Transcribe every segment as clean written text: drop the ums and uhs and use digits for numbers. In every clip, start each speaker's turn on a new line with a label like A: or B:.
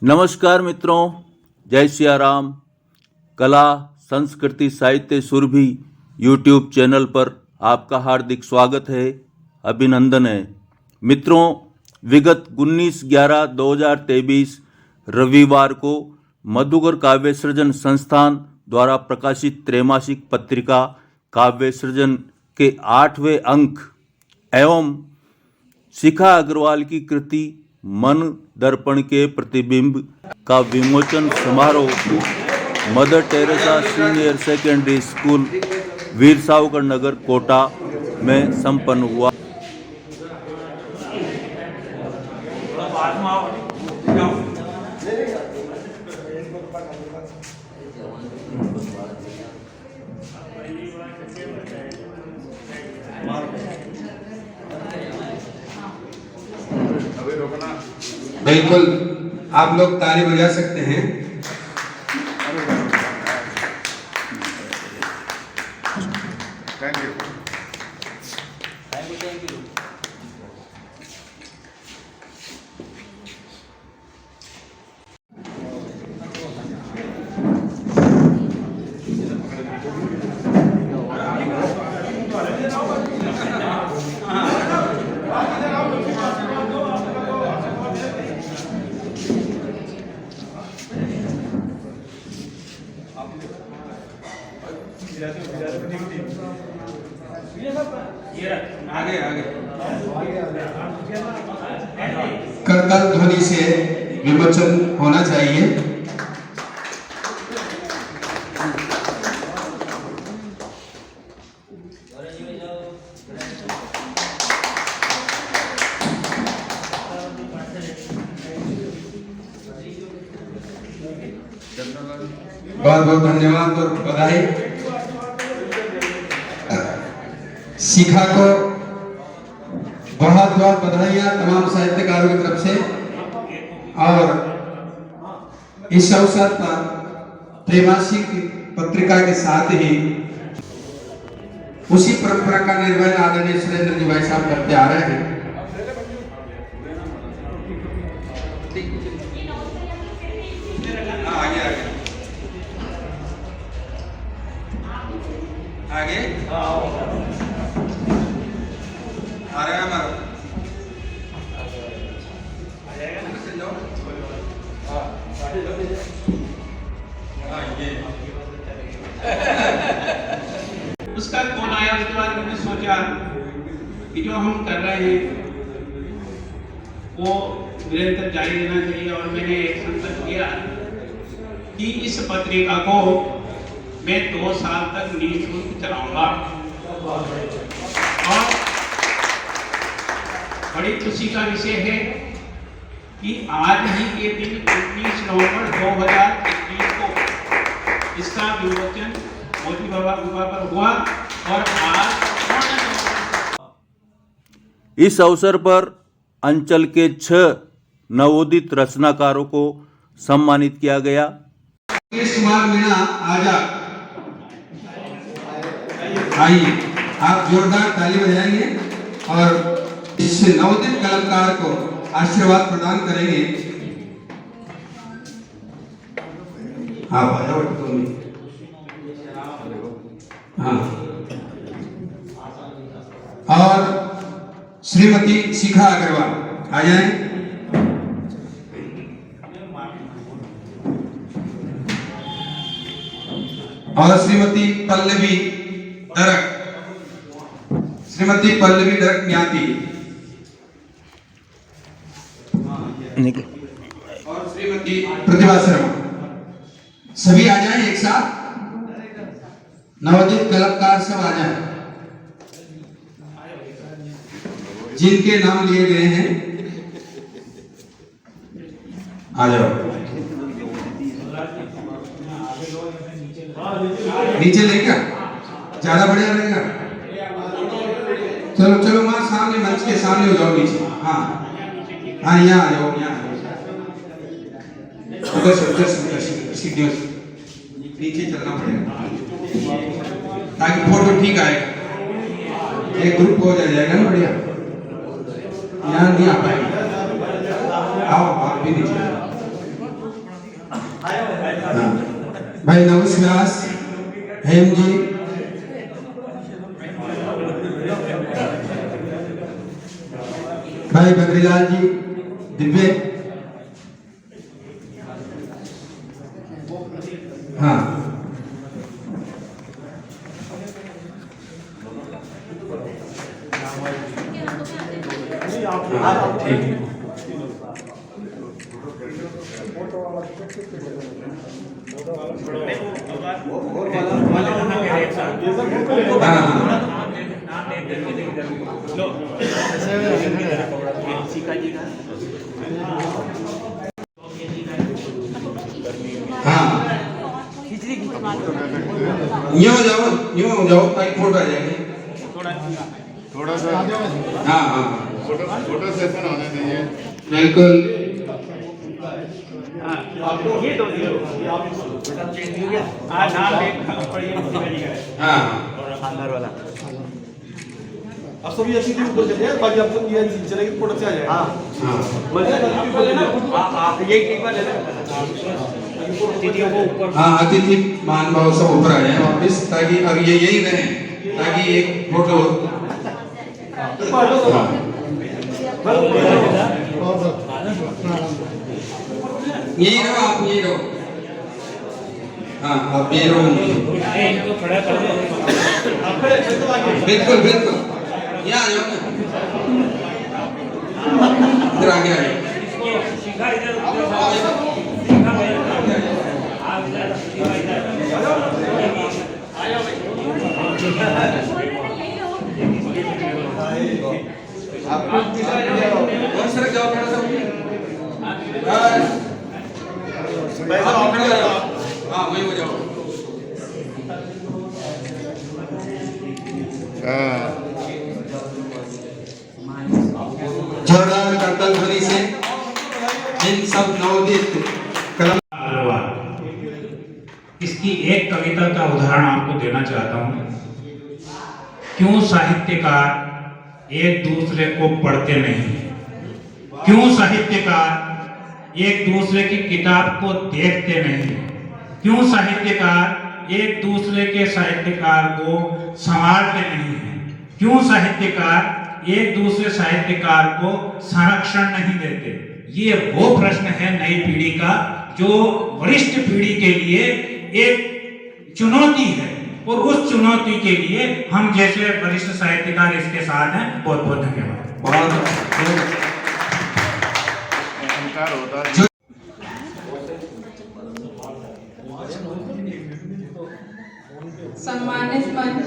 A: नमस्कार मित्रों, जय सिया राम। कला संस्कृति साहित्य सुरभि यूट्यूब चैनल पर आपका हार्दिक स्वागत है, अभिनंदन है। मित्रों, विगत 19/11/2023 रविवार को मधुकर काव्य सृजन संस्थान द्वारा प्रकाशित त्रैमासिक पत्रिका काव्य सृजन के 8वें अंक एवं शिखा अग्रवाल की कृति मन दर्पण के प्रतिबिंब का विमोचन समारोह Mother Teresa senior secondary school Veer Savarkar Nagar Kota में संपन्न हुआ।
B: बिल्कुल, आप लोग ताली बजा सकते हैं। Thank you. करताल ध्वनि से विमोचन होना चाहिए। बहुत बहुत धन्यवाद और बधाई। शिखा को बहुत बहुत बधाइयाँ तमाम साहित्यकारों की तरफ से। और इस अवसर पर त्रैमासिक पत्रिका के साथ ही उसी परंपरा का निर्वहन आदरणीय सुरेंद्र जी भाई साहब करते आ रहे हैं। आगे आ रहा है हमारा
C: उसका कौन आया। उसके बाद मैंने सोचा कि जो हम कर रहे हैं वो निरंतर जारी रहना चाहिए। और मैंने एक संकल्प किया कि इस पत्रिका को मैं 2 साल तक निःशुल्क चलाऊंगा। और बड़ी खुशी का विषय है कि आज ही के दिन 19 नवंबर 2021 को इसका विमोचन मोती बाबा गुफा पर हुआ। और आज
A: इस अवसर पर अंचल के 6 नवोदित रचनाकारों को सम्मानित किया गया।
B: कुमार मीणा आजाद, आइए आप जोरदार ताली बजाएंगे और इस नवोदित कलाकार को आशीर्वाद प्रदान करेंगे। हाँ भाई हाँ। और श्रीमती शिखा अग्रवाल आ जाएं। और श्रीमती पल्लवी दरक, ज्ञाति। और श्रीमती प्रतिभा शर्मा। सभी आ जाएं एक साथ। नवोदित कलाकार सब आ जाएं जिनके नाम लिए गए हैं। आ जाओ, नीचे लेगा, ज्यादा बढ़िया रहेगा। चलो चलो माँ सामने, मंच के सामने हो जाओ नीचे। हाँ हाँ, यहाँ आ जाओ, यहाँ सीढ़ियों से नीचे चलना पड़ेगा ताकि फोटो ठीक आएगा। एक ग्रुप हो जाएगा ना बढ़िया। यहाँ नहीं आ पाएगा। आओ आप भी नीचे। भाई नवस व्यास, हेम जी, भाई बद्रीलाल जी, दिव्य, हाँ ठीक। हाँ न्यू जाओ ताकि फोटो आ जाएगी।
D: थोड़ा सा
B: हाँ हाँ
D: फोटो सेशन होने दीजिए।
B: बिल्कुल।
C: ये दो नाम
B: हाँ
E: अब सभी ऐसी थी ऊपर चले बाकी आप लोग ये चलेगी प्रोडक्ट से आ जाएगा।
B: हाँ
C: आप ये एक बार ले ऊपर
B: हाँ अतिथि मान भाव सब ऊपर आ जाए वापिस, ताकि अब ये यही रहे, ताकि एक फोटो यही रहो, आप यही रहो। हाँ आप यही रहो, बिल्कुल बिल्कुल यहाँ आ जाओ ना, इधर आगे आ जाओ। और सर जाओ थोड़ा सा, आप खड़े हो जाओ। हाँ वही हो जाओ। जोरदार करतल ध्वनि से इन सब नवोदित कलम।
F: इसकी एक कविता का उदाहरण आपको देना चाहता हूं। क्यों साहित्यकार एक दूसरे को पढ़ते नहीं? क्यों साहित्यकार एक दूसरे की किताब को देखते नहीं? क्यों साहित्यकार एक दूसरे के साहित्यकार को संभालते नहीं है? क्यों साहित्यकार एक दूसरे साहित्यकार को संरक्षण नहीं देते? ये वो प्रश्न है नई पीढ़ी का, जो वरिष्ठ पीढ़ी के लिए एक चुनौती है, और उस चुनौती के लिए हम जैसे वरिष्ठ साहित्यकार इसके साथ हैं। बहुत बहुत धन्यवाद।
G: सम्मानित मंच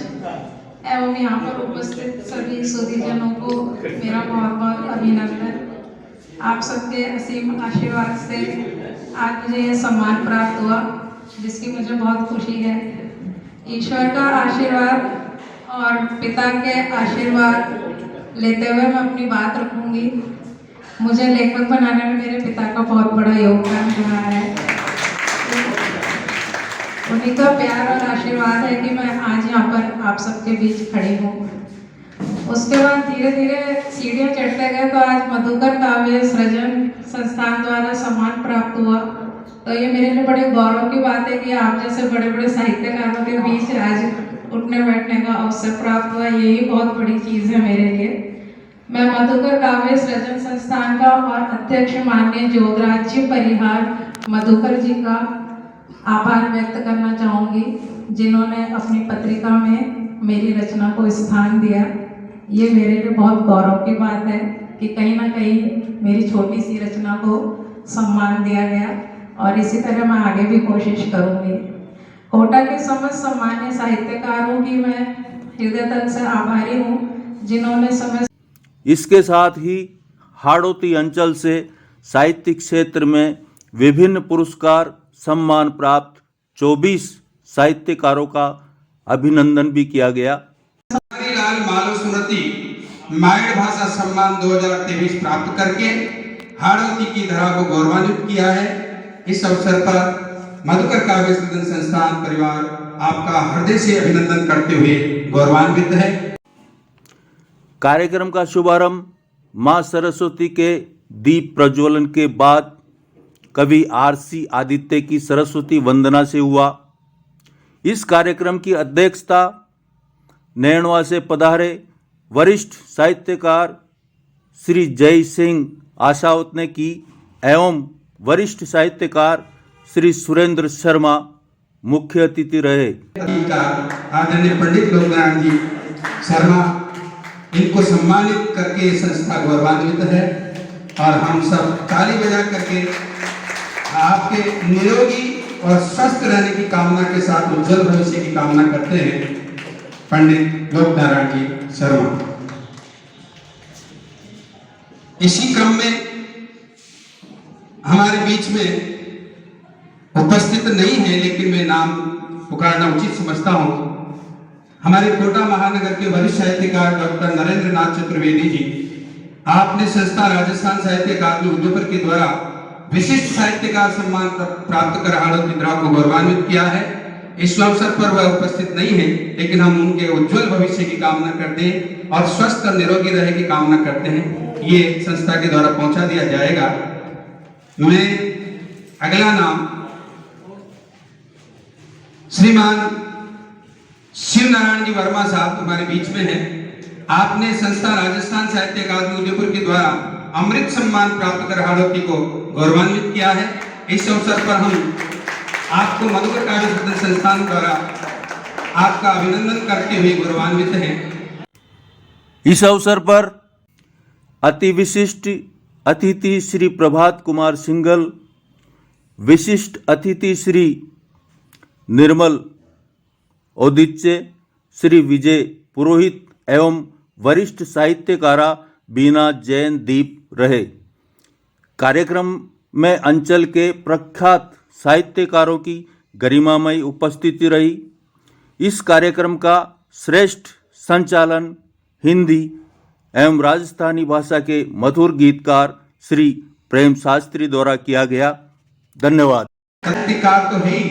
G: एवं यहाँ पर उपस्थित सभी सुधीजनों को मेरा बहुत बहुत अभिनंदन। आप सबके असीम आशीर्वाद से आज मुझे यह सम्मान प्राप्त हुआ, जिसकी मुझे बहुत खुशी है। ईश्वर का आशीर्वाद और पिता के आशीर्वाद लेते हुए मैं अपनी बात रखूंगी। मुझे लेखक बनाने में मेरे पिता का बहुत बड़ा योगदान रहा है। उन्हीं का प्यार और आशीर्वाद है कि मैं आज यहाँ पर आप सबके बीच खड़ी हूँ। उसके बाद धीरे धीरे सीढ़ियाँ चढ़ते गए तो आज मधुकर काव्य सृजन संस्थान द्वारा सम्मान प्राप्त हुआ। तो ये मेरे लिए बड़े गौरव की बात है कि आप जैसे बड़े बड़े साहित्यकारों के बीच आज उठने बैठने का अवसर प्राप्त हुआ। यही बहुत बड़ी चीज़ है मेरे लिए। मैं मधुकर काव्य सृजन संस्थान का और अध्यक्ष माननीय जोगराज जी परिहार मधुकर जी का आभार व्यक्त करना चाहूँगी, जिन्होंने अपनी पत्रिका में मेरी रचना को स्थान दिया। ये मेरे लिए बहुत गौरव की बात है कि कहीं ना कहीं मेरी छोटी सी रचना को सम्मान दिया गया, और इसी तरह मैं आगे भी कोशिश करूँगी। कोटा के समस्त सम्मान्य साहित्यकारों की मैं हृदय तल से आभारी हूँ, जिन्होंने समय।
A: इसके साथ ही हाड़ौती अंचल से साहित्यिक क्षेत्र में विभिन्न पुरस्कार सम्मान प्राप्त 24 साहित्यकारों का अभिनंदन भी किया गया।
B: लाल मालव स्मृति मायड़ भाषा सम्मान 2023 प्राप्त करके हाड़ौती की धरा को गौरवान्वित किया है। इस अवसर पर मधुकर काव्य सृजन संस्थान परिवार आपका हृदय से अभिनंदन करते हुए गौरवान्वित है।
A: कार्यक्रम का शुभारंभ मां सरस्वती के दीप प्रज्वलन के बाद कवि आरसी आदित्य की सरस्वती वंदना से हुआ। इस कार्यक्रम की अध्यक्षता नैनवा से पधारे वरिष्ठ साहित्यकार श्री जय सिंह आशावत ने की एवं वरिष्ठ साहित्यकार श्री सुरेंद्र शर्मा मुख्य अतिथि रहे।
B: आदरणीय पंडित लोकनारायण जी शर्मा, इनको सम्मानित करके संस्था गौरवान्वित है और हम सब ताली बजा करके आपके निरोगी और स्वस्थ रहने की कामना के साथ उज्जवल भविष्य की कामना करते हैं। पंडित लोकनारायण जी शर्मा। इसी क्रम में हमारे बीच में उपस्थित नहीं है, लेकिन मैं नाम पुकारना उचित समझता हूं। हमारे कोटा महानगर के वरिष्ठ साहित्यकार डॉक्टर नरेंद्र नाथ चतुर्वेदी जी, आपने संस्था राजस्थान साहित्य अकादमी उदयपुर के द्वारा विशिष्ट साहित्यकार सम्मान प्राप्त कर हाड़ौती इंदिराओं को गौरवान्वित किया है। इस अवसर पर वह उपस्थित नहीं है, लेकिन हम उनके उज्जवल भविष्य की कामना करते हैं और स्वस्थ और निरोगी रहे की कामना करते हैं। ये संस्था के द्वारा पहुंचा दिया जाएगा। मैं अगला नाम श्रीमान शिव नारायण जी वर्मा साहब हमारे बीच में हैं। आपने संस्था राजस्थान साहित्य अकादमी उदयपुर के द्वारा अमृत सम्मान प्राप्त कर हाड़ौती को गौरवान्वित किया है। इस अवसर पर हम आपको मधुकर काव्य सदन संस्थान द्वारा आपका अभिनंदन करते हुए गौरवान्वित हैं।
A: इस अवसर पर अति विशिष्ट अतिथि श्री प्रभात कुमार सिंघल, विशिष्ट अतिथि श्री निर्मल औदित्य, श्री विजय पुरोहित एवं वरिष्ठ साहित्यकारा बीना जैन दीप रहे। कार्यक्रम में अंचल के प्रख्यात साहित्यकारों की गरिमामयी उपस्थिति रही। इस कार्यक्रम का श्रेष्ठ संचालन हिंदी एवं राजस्थानी भाषा के मधुर गीतकार श्री प्रेम शास्त्री द्वारा किया गया। धन्यवाद।
B: साहित्यकार तो है ही,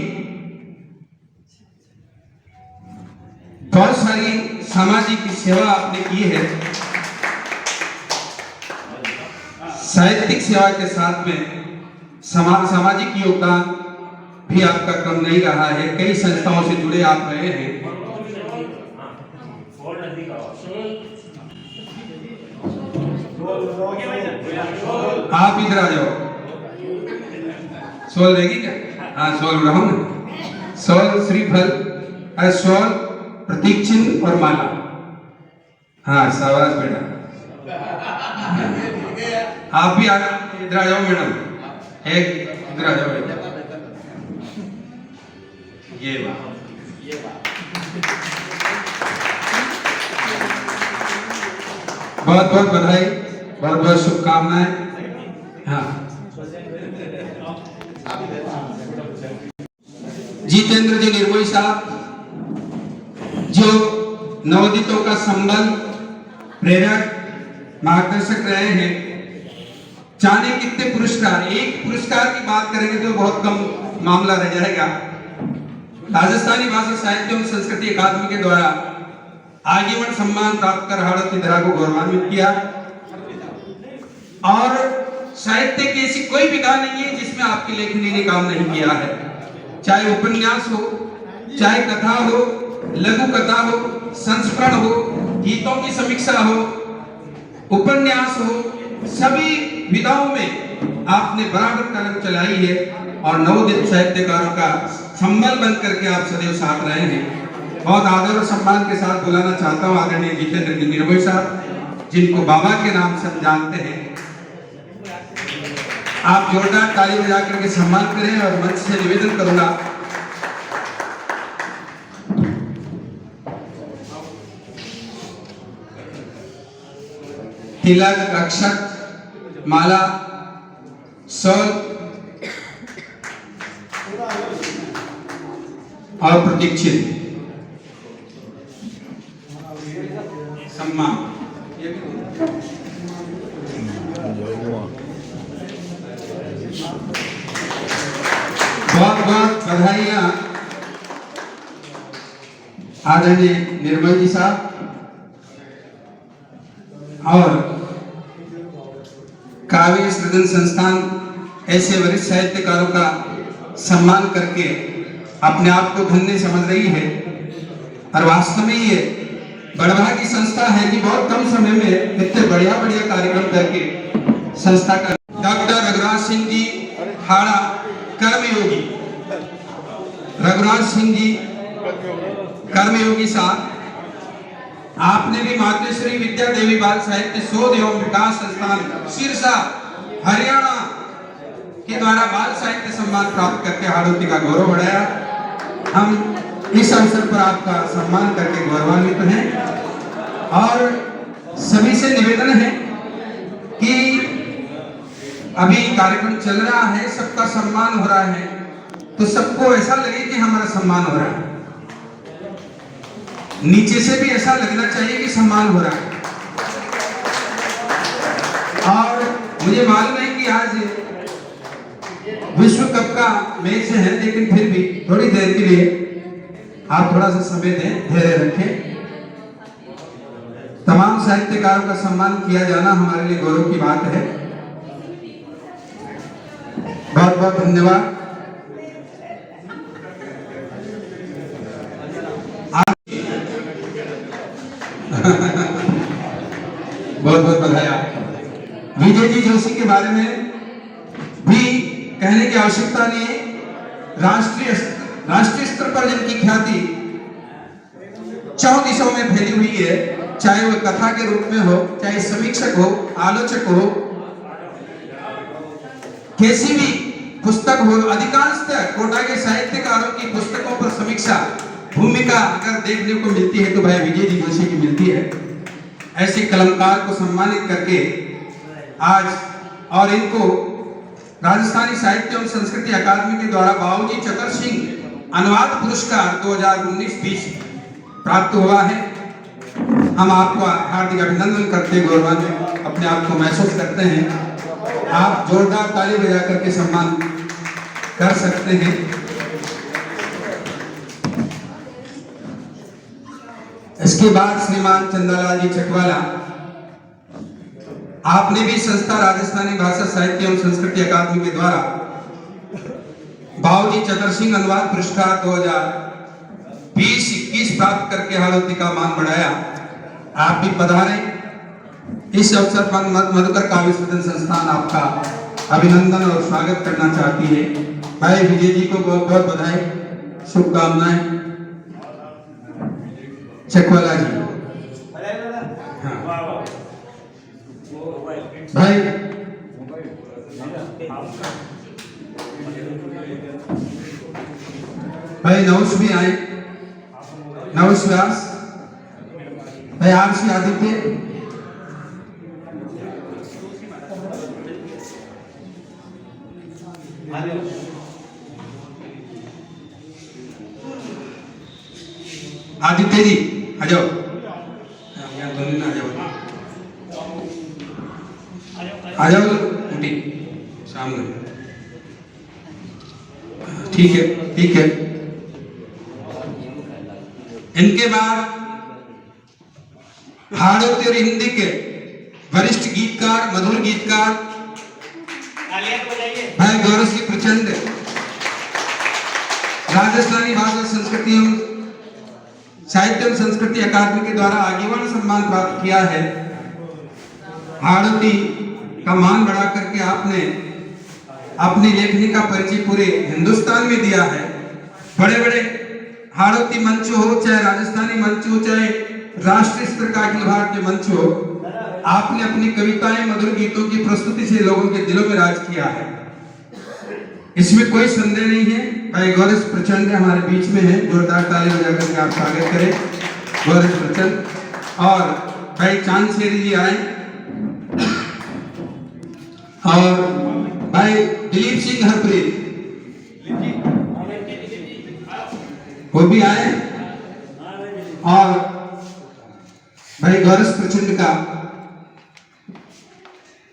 B: बहुत सारी सामाजिक सेवा आपने की है। साहित्यिक सेवा के साथ में सामाजिक योगदान भी आपका कम नहीं रहा है। कई संस्थाओं से जुड़े आप रहे हैं। आप इधर आ जाओ। सोल रहेगी क्या? हाँ, सोल रहो ना। सोल श्रीफल, सोल प्रतीक चिन्ह और माला। हाँ, शाबाश बेटा। आप भी इधर आ जाओ मैडम। एक इधर आ जाओ बेटा। ये बात बहुत बहुत बधाई, बहुत बहुत शुभकामनाएं। हाँ, जितेंद्र जी निर्मोही साहब, जो नवोदितों का संबल, प्रेरक, मार्गदर्शक रहे हैं। जाने कितने पुरस्कार, एक पुरस्कार की बात करेंगे तो बहुत कम मामला रह जाएगा। राजस्थानी भाषा साहित्य एवं संस्कृति अकादमी के द्वारा आजीवन सम्मान प्राप्त कर हाड़ौती इंदिरा को गौरवान्वित किया। और साहित्य की ऐसी कोई विधा नहीं है जिसमें आपकी लेखनी ने काम नहीं किया है। चाहे उपन्यास हो, चाहे कथा हो, लघु कथा हो, संस्मरण हो, गीतों की समीक्षा हो, उपन्यास हो, सभी विधाओं में आपने बराबर कलम चलाई है और नवोदित साहित्यकारों का संबल बन करके आप सदैव साथ रहे हैं। बहुत आदर और सम्मान के साथ बुलाना चाहता हूँ आदरणीय जितेंद्र निर्मोही साहब, जिनको बाबा के नाम से हम जानते हैं। आप जोरदार ताली बजा करके सम्मान करें और मंच से निवेदन करूंगा तिलक, अक्षत, माला, सौल और प्रतीक चिन्ह सम्मान। बहुत बहुत बधाइयां आदरणीय निर्मल जी साहब और काव्य सृजन संस्थान ऐसे वरिष्ठ साहित्यकारों का सम्मान करके अपने आप को धन्य समझ रही है और वास्तव में ये बड़भा की संस्था है कि बहुत कम समय में इतने बढ़िया बढ़िया कार्यक्रम करके संस्था का डॉक्टर रघुराज सिंह जी हाड़ा कर्मयोगी, रघुराज सिंह जी कर्मयोगी साहब, आपने भी मातृश्री विद्या देवी बाल साहित्य शोध एवं विकास संस्थान सिरसा हरियाणा के द्वारा बाल साहित्य सम्मान प्राप्त करके हाड़ौती का गौरव बढ़ाया। हम इस अवसर पर आपका सम्मान करके गौरवान्वित हैं और सभी से निवेदन है कि अभी कार्यक्रम चल रहा है, सबका सम्मान हो रहा है, तो सबको ऐसा लगे कि हमारा सम्मान हो रहा है, नीचे से भी ऐसा लगना चाहिए कि सम्मान हो रहा है। और मुझे मालूम है कि आज विश्व कप का मैच है, लेकिन फिर भी थोड़ी देर के लिए आप थोड़ा सा समय दें, धैर्य रखें। तमाम साहित्यकारों का सम्मान किया जाना हमारे लिए गौरव की बात है। बहुत बहुत धन्यवाद। बहुत बहुत बधाई। विजय जी जोशी के बारे में भी कहने की आवश्यकता नहीं है। राष्ट्रीय स्तर पर जिनकी ख्याति चारों दिशाओं में फैली हुई है, चाहे वह कथा के रूप में हो, चाहे समीक्षक हो, आलोचक हो, कैसी भी पुस्तक हो, अधिकांशतः कोटा के साहित्यकारों की पुस्तकों पर समीक्षा भूमिका अगर देखने को मिलती है तो भाई विजय जी जोशी की मिलती है। ऐसे कलमकार को सम्मानित करके आज और इनको राजस्थानी साहित्य एवं संस्कृति अकादमी के द्वारा बाबूजी चतर सिंह अनुवाद पुरस्कार 2019-20 प्राप्त हुआ है। हम आपको हार्दिक अभिनंदन करते हैं, गौरवान्वित अपने आप को महसूस करते हैं। आप जोरदार ताली बजा करके सम्मान कर सकते हैं। इसके बाद श्रीमान चंदालाल जी चकवाला, आपने भी संस्था राजस्थानी भाषा साहित्य एवं संस्कृति अकादमी के द्वारा बाबूजी चतर सिंह अनुवाद पुरस्कार 2020-21 प्राप्त करके हाड़ौती का मान बढ़ाया। आप भी पधारे। इस अवसर पर मधुकर काव्य सृजन संस्थान आपका अभिनंदन और स्वागत करना चाहती है। भाई विजय जी को बहुत बहुत बधाई, शुभकामनाएं। चकवाला जी, हाँ। भाई नवस भी आए, नवस व्यास, भाई आरसी आदित्य, आदित्य जी आ जाओ, दोनों ना आ जाओ उठी सामने। ठीक है, ठीक है। इनके बाद हाड़ौती और हिंदी के वरिष्ठ गीतकार, मधुर गीतकार भाई गौरव सिंह प्रचंड, राजस्थानी भाषा संस्कृति एवं साहित्य एवं संस्कृति अकादमी के द्वारा आजीवन सम्मान प्राप्त किया है। हाड़ौती का मान बढ़ा करके आपने अपनी लेखनी का परिचय पूरे हिंदुस्तान में दिया है। बड़े बड़े हाड़ौती मंच हो, चाहे राजस्थानी मंच हो, चाहे राष्ट्रीय स्तर का अखिल भारतीय मंच हो, आपने अपनी कविताएं, मधुर गीतों की प्रस्तुति से लोगों के दिलों में राज किया है। इसमें कोई संदेह नहीं है। भाई गौरव प्रचंड हमारे बीच में है, जोरदार ताली बजा करके आप स्वागत करें गौरव प्रचंड। और भाई चांदशेरी जी आए और भाई दिलीप सिंह हरप्रीत वो भी आए और भाई गौरव प्रचंड का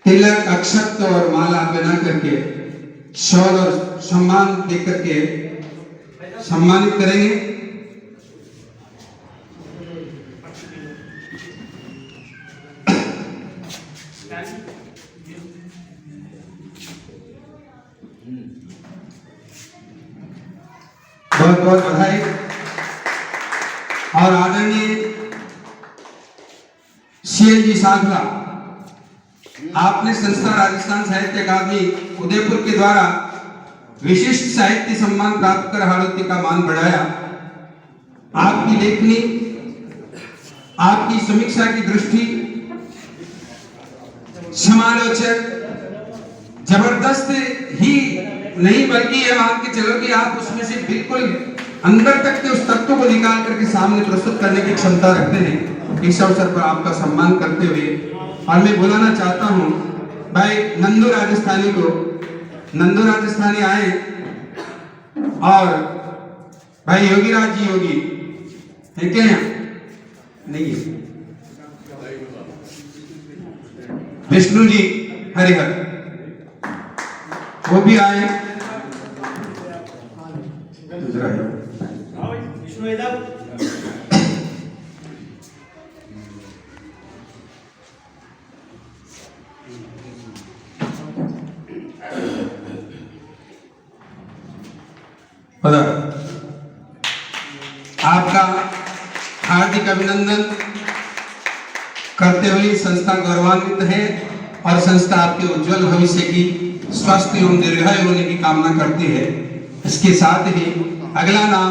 B: तिलक, अक्षत और माला बना करके शौर्य और सम्मान देकर के सम्मानित करेंगे। बहुत बहुत बधाई। और आदरणीय CLG सांखला, आपने संस्था राजस्थान साहित्य अकादमी उदयपुर के द्वारा विशिष्ट साहित्य सम्मान प्राप्त कर हाड़ौती का मान बढ़ाया। आपकी लेखनी, आपकी समीक्षा की दृष्टि, समालोचक जबरदस्त ही नहीं बल्कि ये मान के चलो कि आप उसमें से बिल्कुल अंदर तक के उस तत्व को निकाल करके सामने प्रस्तुत करने की क्षमता रखते हैं। इस अवसर पर आपका सम्मान करते हुए और मैं बुलाना चाहता हूं भाई नंदू राजस्थानी को। नंदू राजस्थानी आए और भाई योगीराज जी योगी है क्या? नहीं है। विष्णु जी हरिहर वो भी आए। आपका हार्दिक अभिनंदन करते हुए संस्था गौरवान्वित है और संस्था आपके उज्जवल भविष्य की स्वस्थ एवं दीर्घायु होने की कामना करती है। इसके साथ ही अगला नाम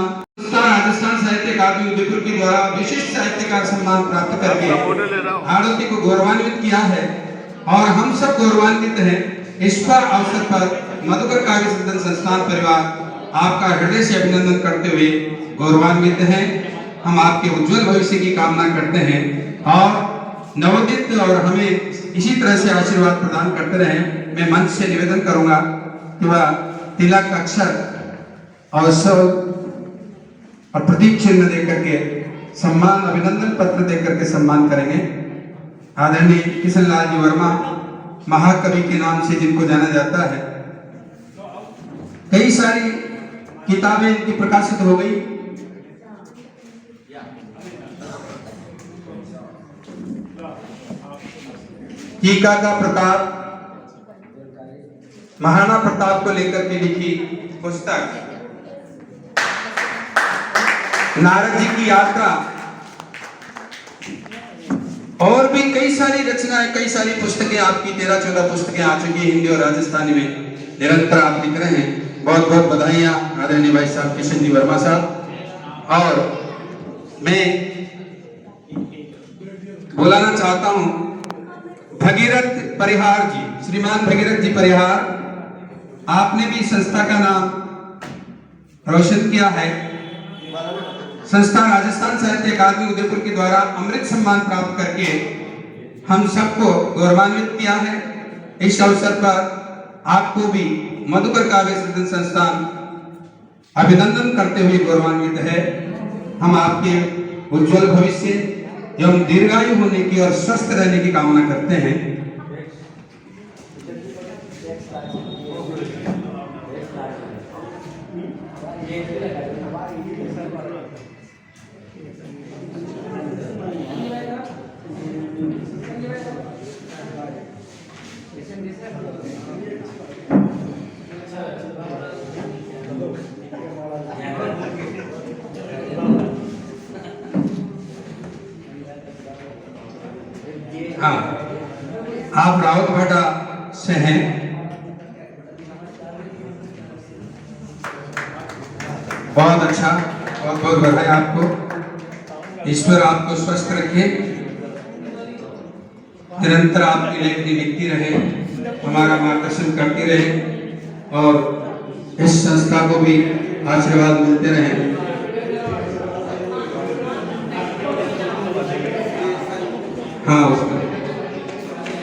B: राजस्थान साहित्य अकादमी उदयपुर के द्वारा विशिष्ट साहित्यकार सम्मान प्राप्त करके हाड़ौती को गौरवान्वित किया है और हम सब गौरवान्वित हैं। इस पर अवसर पर मधुकर काव्य सदन संस्थान परिवार आपका हृदय से अभिनंदन करते हुए गौरवान्वित हैं। हम आपके उज्जवल भविष्य की कामना करते हैं और नवोदित और हमें इसी तरह से आशीर्वाद प्रदान करते रहें। मैं मंच से निवेदन करूंगा कि वह तिलक अक्षर और और प्रतीक चिन्ह देकर के सम्मान अभिनंदन पत्र देकर के सम्मान करेंगे। आदरणीय किशनलाल जी वर्मा, महाकवि के नाम से जिनको जाना जाता है, कई सारी किताबें इनकी प्रकाशित हो गई। टीका का प्रताप, महाराणा प्रताप को लेकर के लिखी पुस्तक, नारद जी की यात्रा और भी कई सारी रचनाएं, कई सारी पुस्तकें आपकी 13-14 पुस्तकें आ चुकी है हिंदी और राजस्थानी में। निरंतर आप लिख रहे हैं। बहुत बहुत बधाइयां आदरणीय भाई साहब किशन जी वर्मा साहब। और मैं बुलाना चाहता हूं भगीरथ परिहार जी, श्रीमान भगीरथ जी परिहार। आपने भी संस्था का नाम रोशन किया है। संस्था राजस्थान साहित्य अकादमी उदयपुर के द्वारा अमृत सम्मान प्राप्त करके हम सबको गौरवान्वित किया है। इस अवसर पर आपको भी मधुकर काव्य सदन संस्थान अभिनंदन करते हुए गौरवान्वित है। हम आपके उज्जवल भविष्य एवं दीर्घायु होने की और स्वस्थ रहने की कामना करते हैं। हाँ, आप रावत भाटा से हैं। बहुत अच्छा, बहुत बहुत बधाई आपको। ईश्वर आपको स्वस्थ रखे, निरंतर आपकी लेखनी लिखती रहे, हमारा मार्गदर्शन करती रहे और इस संस्था को भी आशीर्वाद मिलते रहे। हाँ,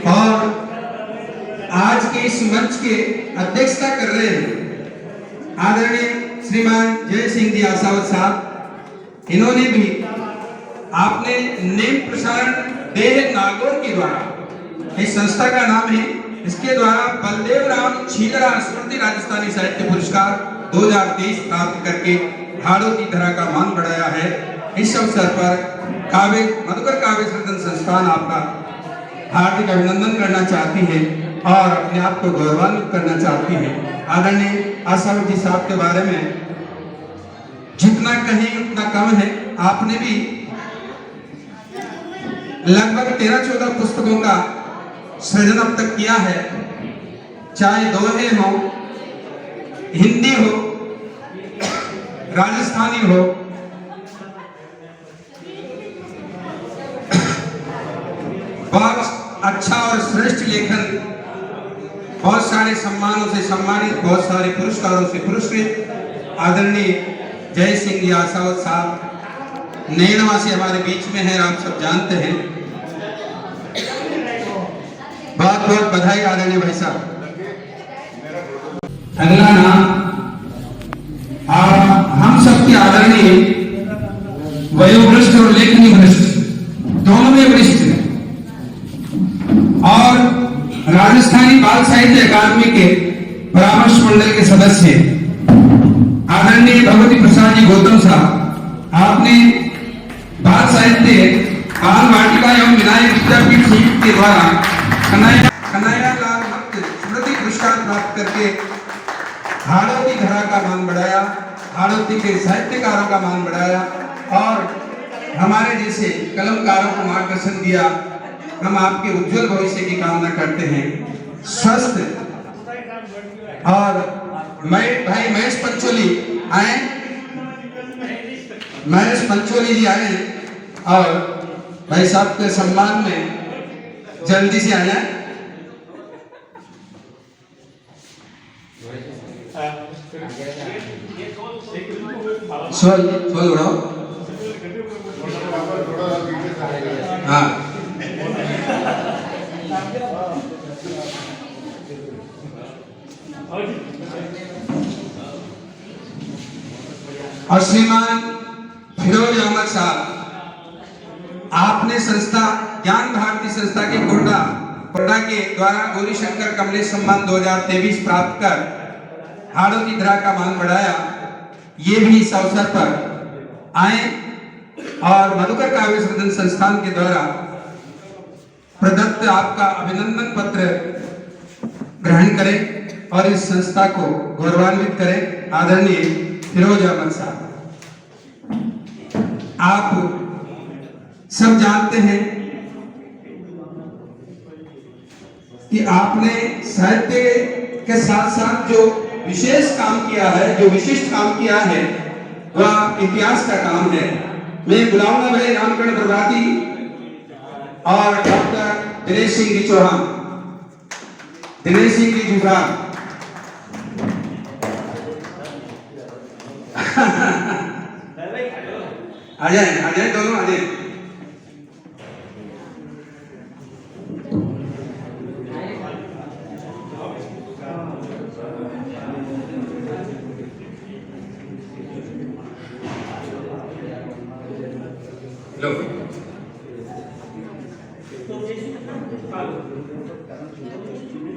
B: और आज के इस मंच के अध्यक्षता कर रहे हैं आदरणीय श्रीमान जय सिंह जी आसावत साहब। इन्होंने भी आपने नेम प्रसारण देह नागौर के द्वारा, इस संस्था का नाम है, इसके द्वारा बलदेव राम छीलरा स्मृति राजस्थानी साहित्य पुरस्कार 2023 प्राप्त करके हाड़ौती धरा का मान बढ़ाया है। इस अवसर पर मधुकर काव्य सदन संस्थान आपका हार्दिक अभिनंदन करना चाहती है और अपने आप को गौरवान्वित करना चाहती है। आदरणीय आसावत जी साहब के बारे में जितना कहें उतना कम है। आपने भी लगभग 13-14 पुस्तकों का सृजन अब तक किया है, चाहे दोहे हो, हिंदी हो, राजस्थानी हो, बहुत अच्छा और श्रेष्ठ लेखन, बहुत सारे सम्मानों से सम्मानित, बहुत सारे पुरस्कारों से पुरस्कृत आदरणीय जय सिंह यासावत साहब नैनवा से हमारे बीच में है, आप सब जानते हैं। बहुत बहुत बधाई आदरणीय भाई साहब। अगला नाम हम सबके आदरणीय वयोवृष्ठ और लेखनी वृष्ठ दोनों में वरिष्ठ हैं और राजस्थानी बाल साहित्य अकादमी के परामर्श मंडल के सदस्य आदरणीय भगवती प्रसाद जी गौतम साहब, आपने बाल साहित्य बाल वाटिका एवं विनायक विद्यापीठ संयुक्त के द्वारा कन्हैया लाल भक्त स्मृति पुरस्कार प्राप्त करके हाड़ौती धरा का मान बढ़ाया, हाड़ौती के साहित्यकारों का मान बढ़ाया और हमारे जैसे कलमकारों को मार्गदर्शन दिया। हम आपके उज्जवल भविष्य की कामना करते हैं, स्वस्थ। और भाई महेश पंचोली आए, महेश पंचोली जी आए और भाई साहब के सम्मान में जल्दी से आना। सोल उड़ाओ। हाँ, और श्रीमान फिरोज अहमद साहब, आपने संस्था ज्ञान भारती संस्था के कोटा के द्वारा गौरी शंकर कमलेश सम्मान 2023 प्राप्त कर हाड़ौती धरा का मान बढ़ाया। ये भी इस अवसर पर आए और मधुकर काव्य सृजन संस्थान के द्वारा प्रदत्त आपका अभिनंदन पत्र ग्रहण करें और इस संस्था को गौरवान्वित करें। आदरणीय फिरोज अहमद साहब, आप सब जानते हैं कि आपने साहित्य के साथ साथ जो विशेष काम किया है, जो विशिष्ट काम किया है, वह इतिहास का काम है। मैं बुलाऊंगा भाई रामकरण प्रभाती और डॉक्टर दिनेश सिंह जी चौहान, दिनेश सिंह जी जुझार। आ जाए दोनों आ जाए। लो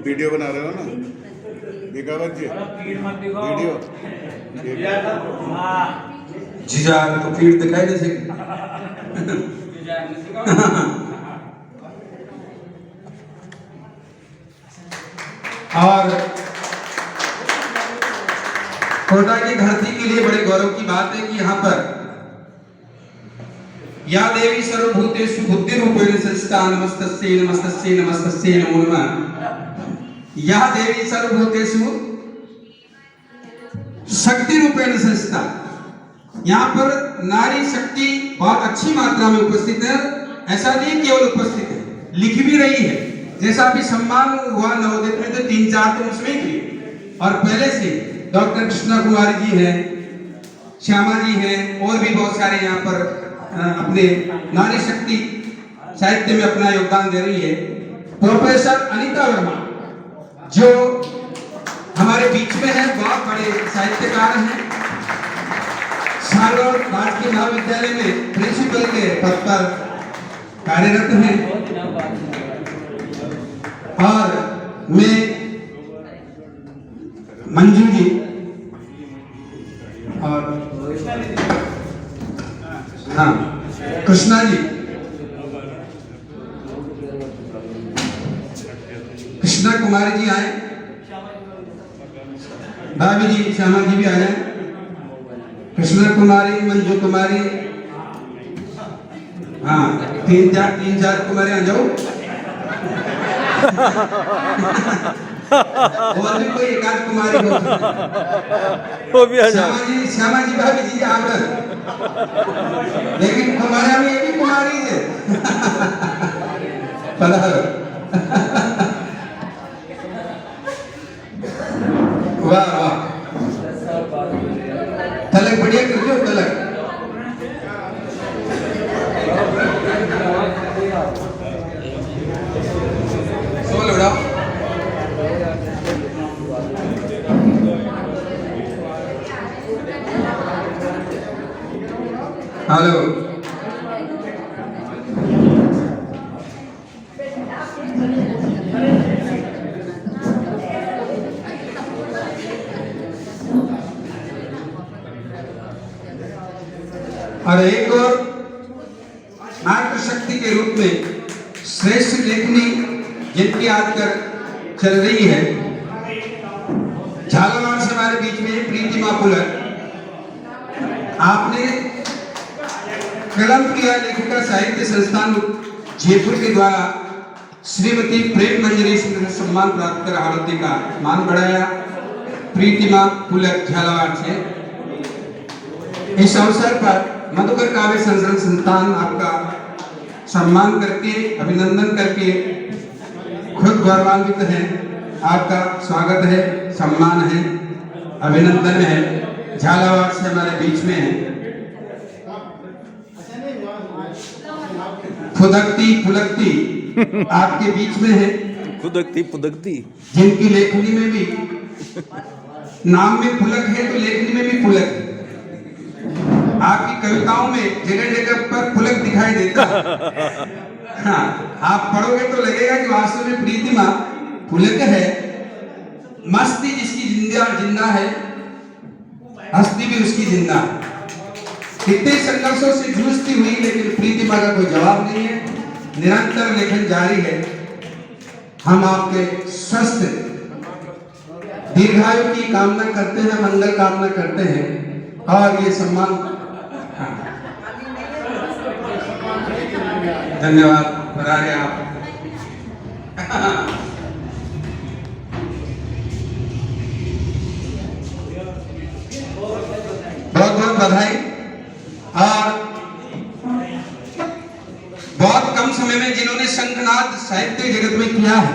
D: वीडियो बना रहे हो ना, दिखावत जी वीडियो
B: जीजा तो फीड दिखाई दे सके। और कोटा की धरती के लिए बड़े गौरव की बात है कि यहाँ पर या देवी सर्वभूतेषु बुद्धिरूपेण संस्था नमस्तस्यै नमस्तस्यै नमस्तस्यै नमो नमः। या देवी सर्वभूतेषु शक्ति रूपेण संस्था, यहाँ पर नारी शक्ति बहुत अच्छी मात्रा में उपस्थित है। ऐसा नहीं केवल उपस्थित है, लिख भी रही है। जैसा अभी सम्मान हुआ नवोदय में तो 3-4 तो उसमें ही, और पहले से डॉक्टर कृष्णा कुमारी जी हैं, श्यामा जी हैं, और भी बहुत सारे यहाँ पर अपने नारी शक्ति साहित्य में अपना योगदान दे रही है। प्रोफेसर अनीता वर्मा जो हमारे बीच में है, बहुत बड़े साहित्यकार हैं, सालों राजकीय महाविद्यालय में प्रिंसिपल के पद पर कार्यरत हैं। और मैं मंजू जी और हाँ कृष्णा जी, कृष्णा कुमारी जी आए, भाभी जी श्यामा जी भी आ जाए, कृष्ण कुमारी, मंजू कुमारी, हाँ तीन चार कुमारी आ जाओ। और भी कोई एक आध कुमारी हो,
A: वो भी आ जाओ।
B: श्यामा जी भाभी जी आवड़त, लेकिन कुमारिया में ये भी कुमारी है। पलहर वाह वाह, तलक बढ़िया कर दो तलक। सोल उड़ाओ। हेलो, और एक और मातृशक्ति के रूप में श्रेष्ठ लेखनी जिनकी आजकल चल रही है, झालावाड़ से हमारे बीच में प्रीतिमा पुलक। आपने कलम किया लेखिका साहित्य संस्थान जयपुर के द्वारा श्रीमती प्रेम मंजरी सम्मान प्राप्त कर आरती का मान बढ़ाया। प्रीतिमा पुलक झालावाड़ से। इस अवसर पर मधुकर काव्य संरक्षण संस्थान आपका सम्मान करके, अभिनंदन करके खुद गौरवान्वित है। आपका स्वागत है, सम्मान है, अभिनंदन है। झालावाड़ से हमारे बीच में है। फुदकती फुलकती आपके बीच में है।
A: खुदकती पुदकती,
B: जिनकी लेखनी में भी नाम में फुलक है तो लेखनी में भी फुलक है। आपकी कविताओं में जगह जगह पर फुलक दिखाई देता है। हाँ, आप पढ़ोगे तो लगेगा कि वास्तव में प्रीतिमा फुलक है। मस्ती जिसकी जिंदा है, हस्ती भी उसकी जिंदा है। कितने संघर्षों से जूझती हुई, लेकिन प्रीतिमा का कोई जवाब नहीं है। निरंतर लेखन जारी है। हम आपके स्वस्थ दीर्घायु की कामना करते हैं, मंगल कामना करते हैं। और ये सम्मान, धन्यवाद, बधाई आप। बहुत बहुत बधाई। और बहुत कम समय में जिन्होंने शंखनाद साहित्य जगत में किया है,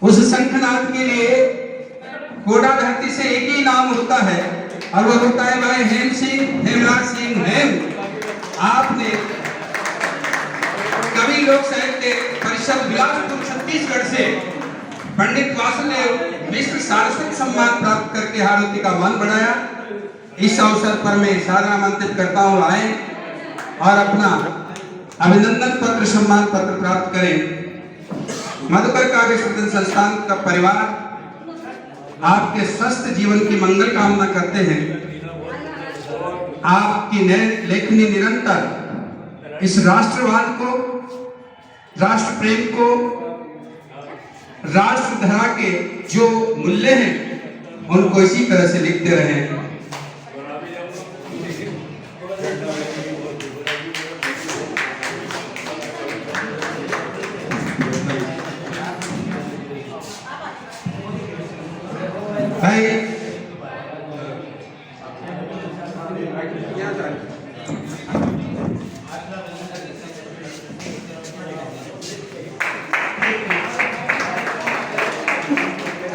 B: उस शंखनाद के लिए कोडा धरती से एक ही नाम होता है, और वह होता है भाई हेम सिंह, हेमराज सिंह हेम। आपने कवि लोक साहित्य परिषद बिलासपुर छत्तीसगढ़ से पंडित वासुदेव मिश्र सारस्वत सम्मान प्राप्त करके हारती का मान बढ़ाया। इस अवसर पर मैं सादर आमंत्रित करता हूँ आए और अपना अभिनंदन पत्र, सम्मान पत्र प्राप्त करें। मधुकर काव्य सृजन संस्थान का परिवार आपके स्वस्थ जीवन की मंगल कामना करते हैं। आपकी लेखनी निरंतर इस राष्ट्रवाद को, राष्ट्र प्रेम को, राष्ट्र धरा के जो मूल्य हैं उनको इसी तरह से लिखते रहें। भाई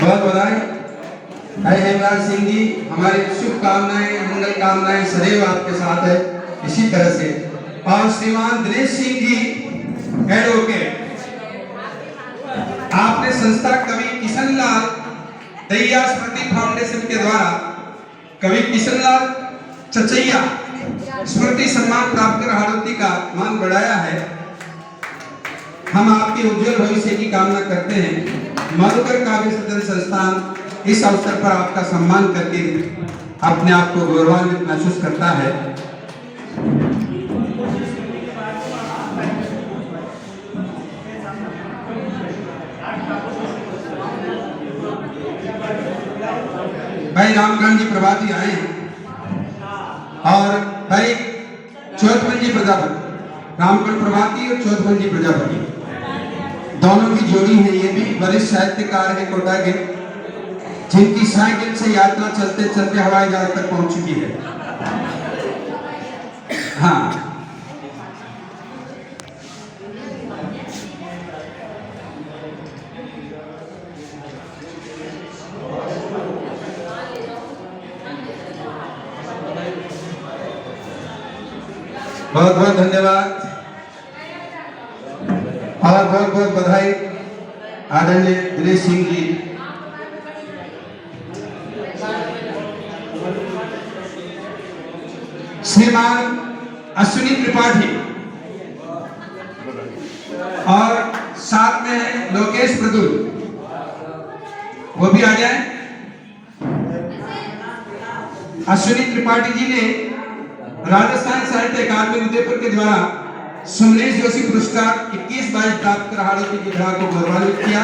B: बहुत बधाई। भाई हेमराज सिंह जी, हमारी शुभकामनाएं, मंगल कामनाएं सदैव आपके साथ है, इसी तरह से। और श्रीमान दिनेश सिंह जी एडवोकेट, आपने संस्था कवि किशनलाल दैया स्मृति फाउंडेशन के द्वारा कवि किशनलाल चचैया स्मृति सम्मान प्राप्त कर हारती का मान बढ़ाया है। हम आपके उज्जवल भविष्य की कामना करते हैं। मधुकर काव्य सृजन संस्थान इस अवसर पर आपका सम्मान करके अपने आप को गौरवान्वित महसूस करता है। भाई रामकांत जी प्रभाती आए हैं। चौथमंजी प्रजापति, रामकुल प्रभाती और चौथमंजी प्रजापति दोनों की जोड़ी है। ये भी वरिष्ठ साहित्यकार है कोटा के, जिनकी साइकिल से यात्रा चलते चलते हवाई जहाज तक पहुंच चुकी है। हाँ, बहुत बहुत धन्यवाद और बहुत बहुत बधाई आदरणीय दिनेश सिंह जी। श्रीमान अश्विनी त्रिपाठी और साथ में है लोकेश मृदुल, वो भी आ जाए। अश्विनी त्रिपाठी जी ने राजस्थान साहित्य अकादमी उदयपुर के द्वारा सुमनेश जोशी पुरस्कार 21-22 प्राप्त कर हाड़ौती की धरा को गौरवान्वित किया।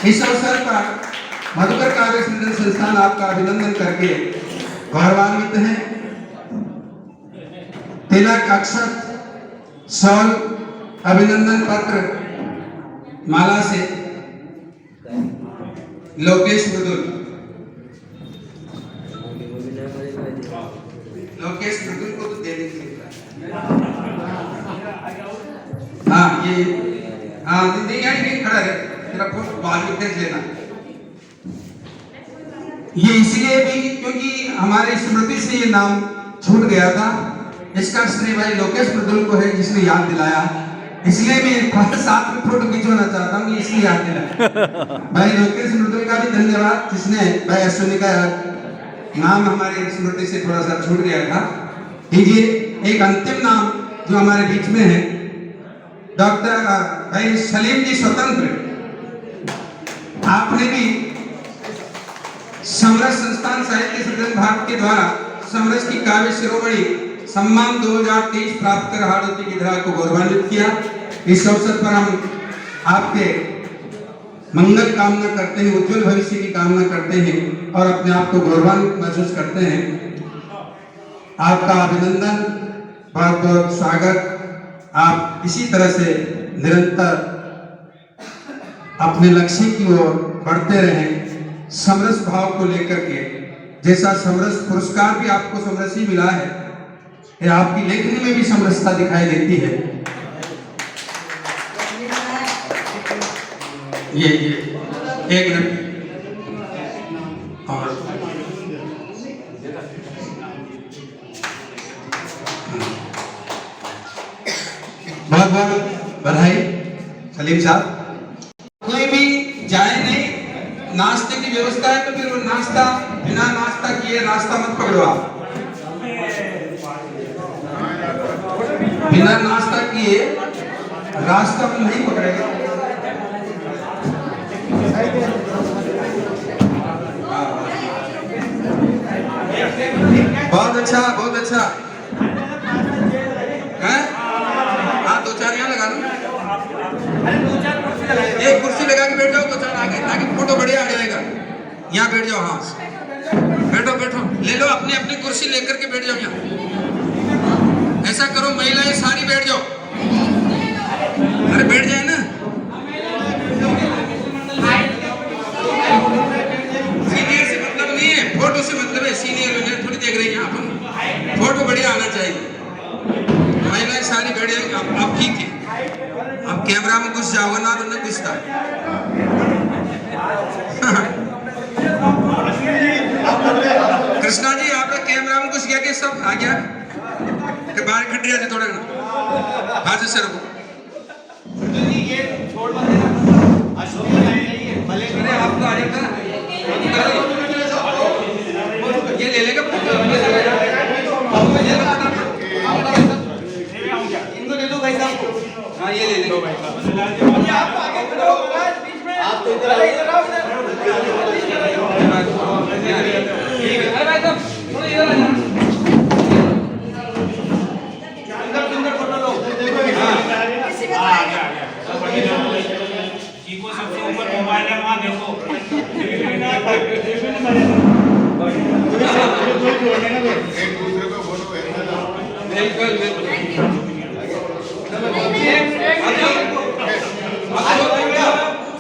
B: इस अवसर पर मधुकर काव्य सृजन संस्थान आपका अभिनंदन करके गौरवान्वित है। तिलक, अक्षत, शॉल, अभिनंदन पत्र, माला से लोकेश मृदुल को तो दे देंगे। हाँ, ये नहीं खड़ा है, तेरा फोटो बाद में खींच लेना। ये इसलिए भी क्योंकि हमारी स्मृति से ये नाम छूट गया था। इसका श्रेय भाई लोकेश मृदुल को है, जिसने याद दिलाया। इसलिए मैं साथ में फोटो खिंचवाना चाहता हूँ, इसलिए याद दिलाया। भाई लोकेश मृदुल का भी धन्यवाद, जिसने भाई अश्विनी का नाम हमारी स्मृति से थोड़ा सा छूट गया था। लीजिए एक अंतिम नाम जो हमारे बीच में है, डॉक्टर भाई सलीम जी स्वतंत्र। आपने भी समरस संस्थान साहित्य सृजन भाग के द्वारा समरस की काव्य शिरोमणि सम्मान 2023 प्राप्त कर हाड़ौती की धरा को गौरवान्वित किया। इस अवसर पर हम आपके मंगल कामना करते हैं, उज्जवल भविष्य की कामना करते हैं और अपने आप को गौरवान्वित महसूस करते हैं। आपका अभिनंदन, बहुत बहुत स्वागत। आप इसी तरह से निरंतर अपने लक्ष्य की ओर बढ़ते रहें, समरस भाव को लेकर के। जैसा समरस पुरस्कार भी आपको समरस ही मिला है, यह आपकी लेखनी में भी समरसता दिखाई देती है। ये एक मिनट और बहुत बहुत बधाई सलीम साहब। कोई भी जाए नहीं, नाश्ते की व्यवस्था है तो फिर वो नाश्ता बिना नाश्ता किए रास्ता मत पकड़ो। आप बिना नाश्ता किए रास्ता में नहीं पकड़ेगा। बहुत अच्छा, बहुत अच्छा है। हाँ, 2-4 यहाँ लगा लो, एक कुर्सी लगा के बैठ जाओ, 2-4 आगे, ताकि फोटो बढ़िया आ जाएगा। यहाँ बैठ जाओ। हाँ, बैठो बैठो, ले लो अपनी अपनी कुर्सी लेकर के बैठ जाओ यहाँ। ऐसा करो, महिलाएं सारी बैठ जाओ। अरे बैठ जाए ना, सीनियर से मतलब नहीं है, फोटो से मतलब है। सीनियर वगैरह थोड़ी देख रही है, अपन फोटो बढ़िया आना चाहिए। महिलाएं सारी बैठ जाएंगी। आप ठीक है, अब कैमरा में घुस जाओगे ना तो नहीं घुसता। कृष्णा जी, आपका कैमरा में घुस गया कि सब आ गया कि बाहर खट रहे थे थोड़े ना। हाँ जी सर, आपको आ जाएगा, ये ले लेगा। इनको दे दो भाई साहब को। हाँ, ये ले लो भाई साहब। आप आगे खड़े हो, बीच में आप तो इधर आओ। ठीक है, अरे भाई साहब थोड़ा इधर आ जाओ। अंदर फोटो लो। हाँ, आ गया। सबसे ऊपर मोबाइल है, वहाँ देखो।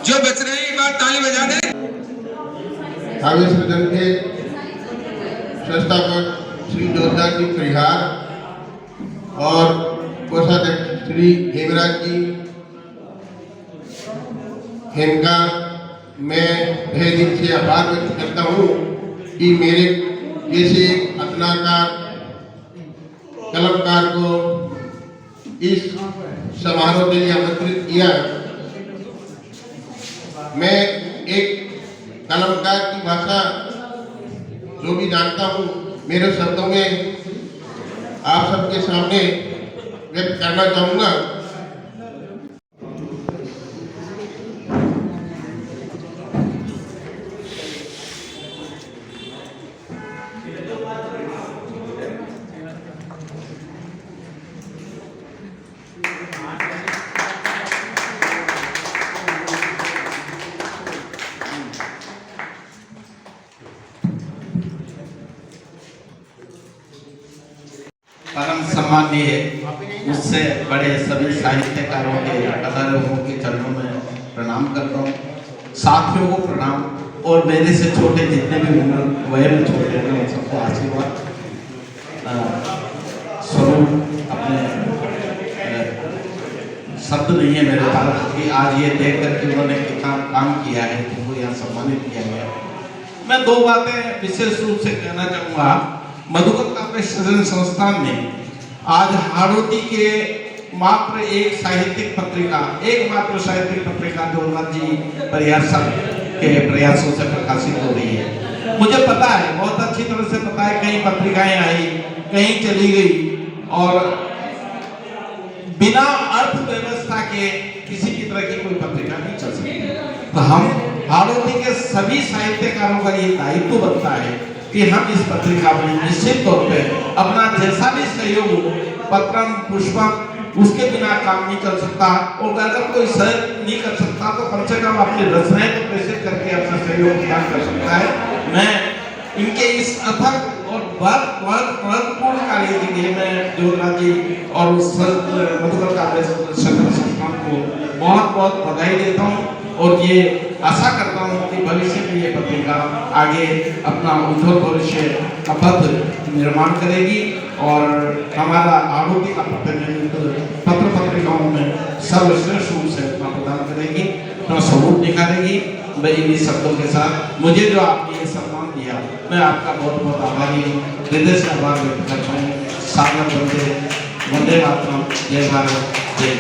B: जो बच रहे हैं एक बार ताली बजा दें।
H: काव्य सृजन के संस्थापक श्री जोरदार जी परिहार और कोषाध्यक्ष श्री हेमराज जी, इनका मैं तहे दिल से आभार व्यक्त करता हूँ कि मेरे जैसे रत्नाकार कलमकार को इस समारोह के लिए आमंत्रित किया। मैं एक कलमकार की भाषा जो भी जानता हूँ मेरे शब्दों में आप सबके सामने व्यक्त करना चाहूँगा।
I: परम सम्मानीय उससे बड़े सभी साहित्यकारों के कलाकारों के चरणों में प्रणाम करता हूँ। साथियों को प्रणाम और मेरे से छोटे जितने भी उम्र वह में छोटे हैं उन सबको आशीर्वाद स्वरूप। अपने शब्द नहीं है मेरे पास कि आज ये देख कर के उन्होंने कितना काम किया है, उनको यहाँ सम्मानित किया गया। मैं दो बातें विशेष रूप से कहना चाहूँगा। मधुकर काव्य सृजन संस्थान ने आज हाड़ौती के मात्र एक साहित्यिक पत्रिका, एकमात्र साहित्यिक पत्रिका जोरदार जी परिहार साहब के प्रयासों से प्रकाशित हो रही है। मुझे पता है, बहुत अच्छी तरह से पता है, कई पत्रिकाएं आई, कहीं चली गई और बिना अर्थव्यवस्था के किसी की तरह की कोई पत्रिका नहीं चल सकती। तो हम हाड़ौती के सभी साहित्यकारों का ये दायित्व बनता है कि हम इस पत्रिका में निश्चित तौर पे अपना जैसा भी सहयोग हो, पत्रम पुष्पम, उसके बिना काम नहीं चल सकता। और अगर कोई सहयोग नहीं कर सकता तो कम से कम अपनी रचनाएं तो प्रेषित करके अपना सहयोग प्रदान कर सकता है। मैं इनके इस अथक और बहुत महत्वपूर्ण कार्य के लिए मैं जोरदार जी और उस मधुकर काव्य सृजन संस्थान को बहुत बहुत बधाई देता हूँ और ये आशा करता हूँ कि भविष्य में ये पत्रिका आगे अपना उज्जवल भविष्य का पथ निर्माण करेगी और हमारा हाड़ौती का प्रतिनिधित्व पत्र पत्रिकाओं में सर्वश्रेष्ठ रूप से अपना प्रदान करेगी, अपना स्वरूप निखारेगी। मैं इन्हीं शब्दों के साथ मुझे जो आपने ये सम्मान दिया, मैं आपका बहुत बहुत आभारी हूँ, हृदय से आभार व्यक्त करता हूँ। सागर वंदे मातरम, जय भारत, जय